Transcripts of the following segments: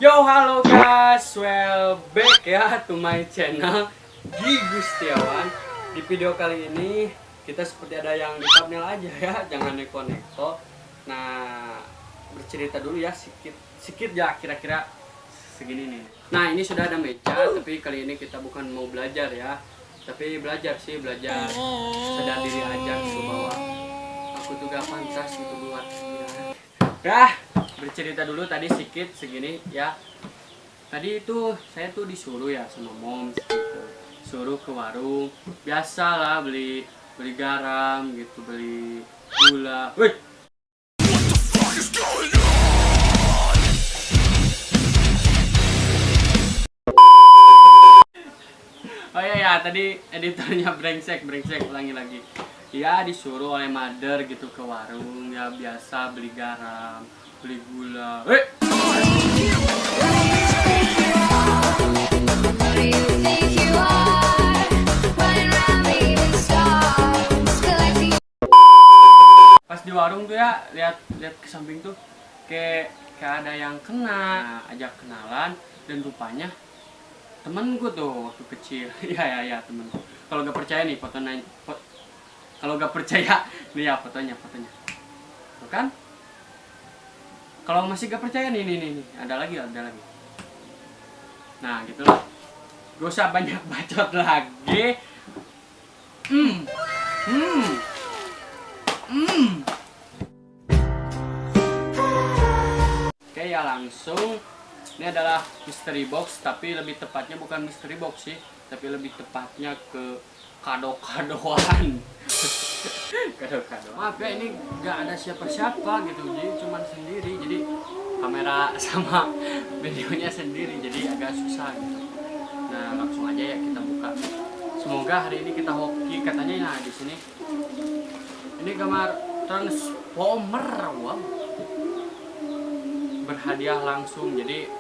Yo, halo guys, well back ya to my channel Gi Gustiawan. Di video kali ini kita seperti ada yang di thumbnail aja ya, jangan neko-neko. Nah, bercerita dulu ya, sikit ya, kira-kira segini nih. Nah, ini sudah ada meja, tapi kali ini kita bukan mau belajar ya, tapi belajar sadar diri aja gitu bahwa aku tuh gak pantas gitu buat ya. Bercerita dulu tadi sedikit segini ya. Tadi itu saya tuh disuruh ya sama moms gitu, suruh ke warung biasalah, beli garam gitu, beli gula. Wih, oh iya ya, tadi editornya brengsek, ulangi lagi. Ya disuruh oleh mother gitu ke warung ya, biasa beli garam, beli gula. Pas di warung tuh ya, lihat ke samping tuh kayak ada yang kena, ajak kenalan, dan rupanya temenku tuh waktu kecil. Ya temenku. Kalau gak percaya nih kalau gak percaya nih ya fotonya. Tuh kan? Kalau masih gak percaya nih, ada lagi. Nah, gitu loh. Gak usah banyak bacot lagi. Oke ya, langsung. Ini adalah mystery box, tapi lebih tepatnya bukan mystery box sih, tapi lebih tepatnya ke kado-kadoan. Kado-kado. Maaf ya, ini gak ada siapa-siapa gitu, jadi cuman sendiri, jadi kamera sama videonya sendiri, jadi agak susah gitu. Nah, langsung aja ya kita buka. Semoga hari ini kita hoki katanya. Nah, di sini ini gambar Transformer, wow. Berhadiah langsung, jadi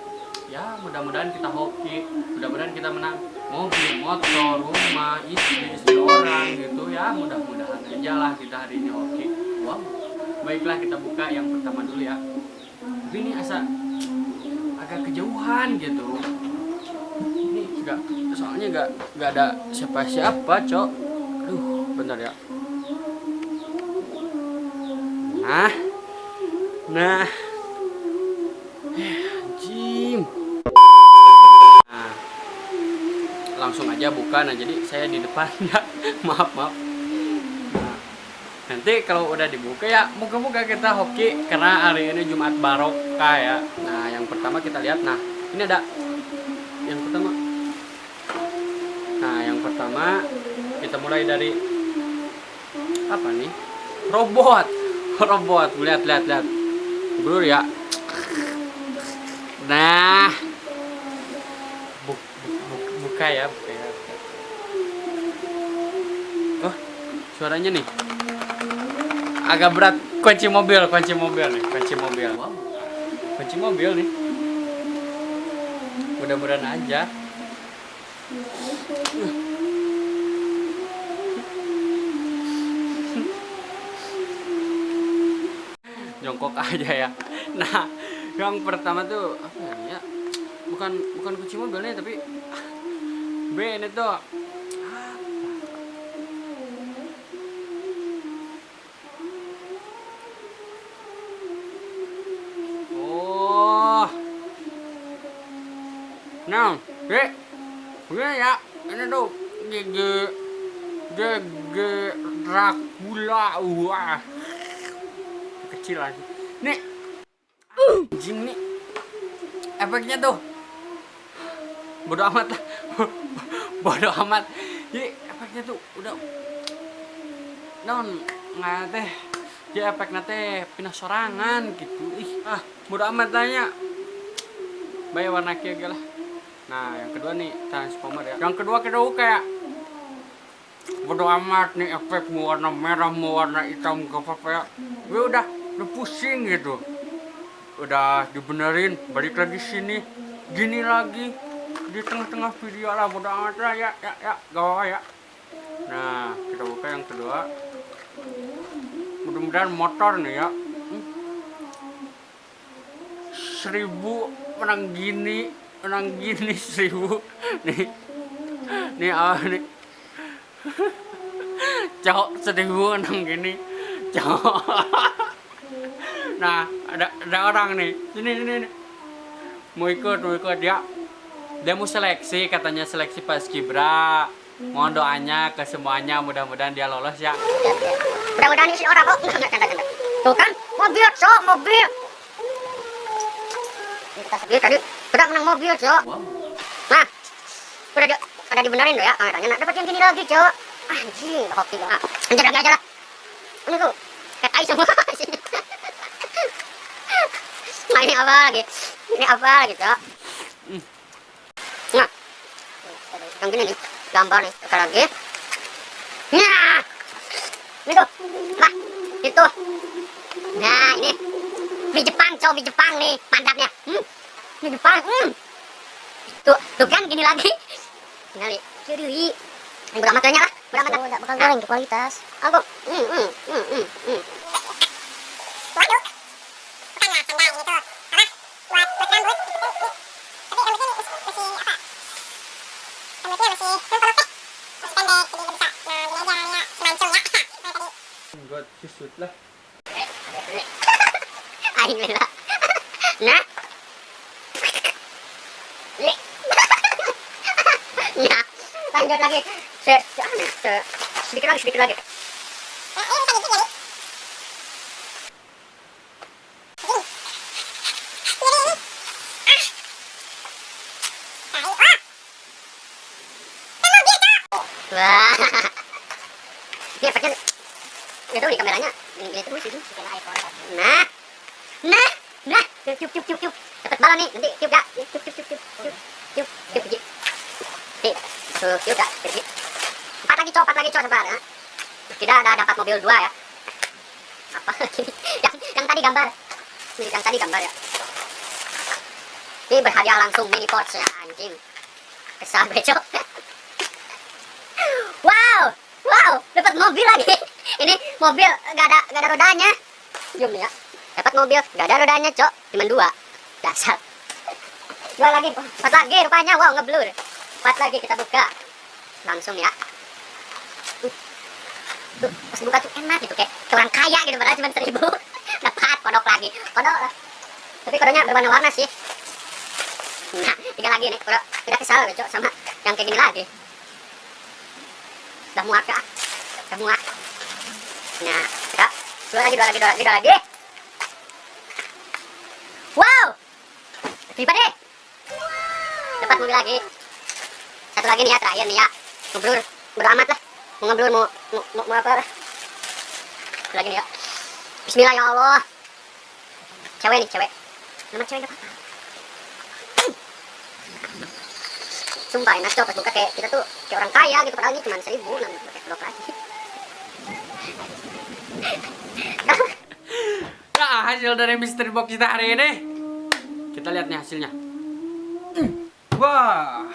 ya mudah-mudahan kita hoki, mudah-mudahan kita menang mobil, motor, rumah, istri orang gitu ya, mudah-mudahan aja lah kita hari ini hoki. Wow. Baiklah, kita buka yang pertama dulu ya. Tapi ini agak kejauhan gitu. Ini soalnya nggak ada siapa-siapa, cok. Aduh, bentar ya. Nah. Anjing. Nah, langsung aja buka. Nah, jadi saya di depan ya. maaf. Nah, nanti kalau udah dibuka ya, moga-moga kita hoki karena hari ini Jumat Barokah ya. Nah, yang pertama kita lihat. Nah, ini ada yang pertama. Nah, yang pertama kita mulai dari apa nih? Robot. Lihat. Blur ya. Nah, buka ya. Oh, suaranya nih agak berat. Kunci mobil nih, wow. Kunci mobil nih, mudah-mudahan aja. Jongkok aja ya. Nah, yang pertama tuh apa namanya? Bukan kunci mobilnya, tapi ini tuh oh. Nah, ini ya, ini tuh gigi Dracula. Wah, kecil aja. Nih, anjing nih, efeknya tuh bodo amat lah. Jadi efeknya tuh udah nggak teh, jadi efeknya teh pindah sorangan gitu. Bodo amat tanya bayar warna kayak lah. Nah, yang kedua nih Transformer ya. Yang kedua kayak bodo amat nih, efek mau warna merah mau warna hitam gak apa-apa ya. Gue udah pusing gitu. Udah dibenerin, balik lagi sini, gini lagi di tengah-tengah video lah, bodo amat lah ya, gak apa-apa ya. Nah, kita buka yang kedua. Mudah-mudahan motor nih ya. 1000 menang gini 1000 nih nih cowok 1000 menang gini cowok. Nah ada orang nih sini mau ikut dia mau seleksi, katanya seleksi paskibra. Mohon doanya ke semuanya, mudah-mudahan dia lolos ya. Mudah-mudahan isi orang kok. Tuh kan, mobil, Cok, mobil. Ini tadi udah menang mobil, Cok. Wow. Nah, udah dibenerin tuh ya kameranya. Nah, dapat yang gini lagi, Cok. Anjing, hoki banget. Lanjut lagi aja lah. Ini tuh, kayak tai semua. Nah, ini apa lagi? Ini apa lagi, Cok? Nah, yang gini nih, gambar nih, sekali lagi. Nah, ini tuh, nah, itu. Nah, ini mie Jepang, Cok, mie Jepang nih, mantapnya. Mie Jepang, tuh kan gini lagi. Ini jadi, yang beramatnya lah, beramat. Enggak bakal goreng ke kualitas. Aku, Waduh, bukannya sandal ini tuh, apa? Buat rambut. Tapi rambutnya masih apa? Rambutnya masih peluk deh. Masih pendek, jadi bisa. Nah, ini aja ya, semancung ya. Nah, tadi. Enggak susut lah. Aing bela. Nah. Nah, lanjut lagi. Sedikit lagi. Nah, ini bisa gigit jadi. Wah, ini efeknya itu di kameranya, ini terus itu. Nah, tiup, dapat balon nih, nanti tiup dah, tiup, nih, tiup dah, empat lagi cok, sabar, ya. Tidak ada dapat mobil 2 ya. Apa lagi? yang tadi gambar ya. Ini berhadiah langsung mini Porsche ya, anjing. Kesal becok. Wow, dapat mobil lagi. Ini mobil gak ada rodanya. Jom ya. Dapat mobil gak ada rodanya, Cok. Cuma 2. Dasar. 2 lagi, 4 lagi rupanya. Wow, ngeblur. 4 lagi kita buka. Langsung ya. Tuh, pas buka tuh enak gitu kayak orang kaya gitu, padahal cuma 1000. Dapat kodok lagi. Kodok lah. Tapi kodoknya berwarna-warna sih. Nah, 3 lagi nih. Udah kesal, Cok, sama yang kayak gini lagi. Udah muak ya. Nah, kita dua lagi. Wow, pribadi dapat mobil lagi. Satu lagi nih ya, terakhir nih ya. Ngeblur, bodo amat lah. Mau ngeblur mau apa lah. Satu lagi nih ya. Bismillah ya Allah. Cewek. Nama cewek apa? Sumpah enak, Cok, pas buka kayak kita tuh kayak orang kaya gitu, padahal ini cuma 1000, nanti pakai blok lagi. Nah, hasil dari mystery box kita hari ini, kita lihat nih hasilnya. Wah,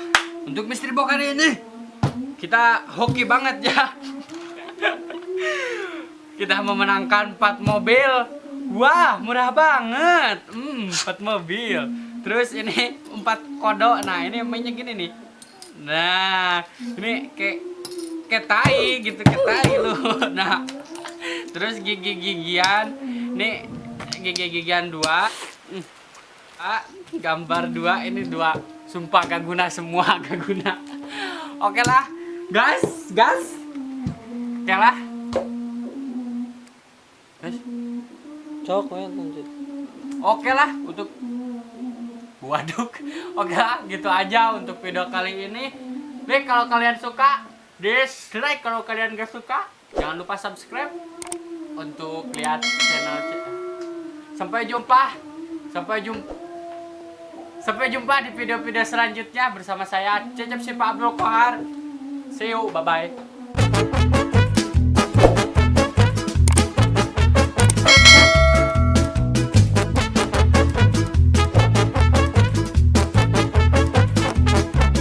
untuk mystery box hari ini kita hoki banget ya. Kita memenangkan 4 mobil. Wah, murah banget. 4 mobil. Terus ini 4 kodok. Nah, ini mainnya gini nih. Nah, ini kayak tai gitu, kayak tai lu. Nah, terus gigi-gigian. Nih, gigi-gigian 2. Gambar 2, ini 2. Sumpah gak guna semua, gak guna. Oke lah, gas. Oke lah. Cok, lanjut. Oke lah, untuk waduh. Oke lah, gitu aja untuk video kali ini. Baik, kalau kalian suka, dislike. Kalau kalian gak suka, jangan lupa subscribe untuk lihat channel. Sampai jumpa di video-video selanjutnya bersama saya Cecep si Pak Abdul Kohar. See you, bye-bye.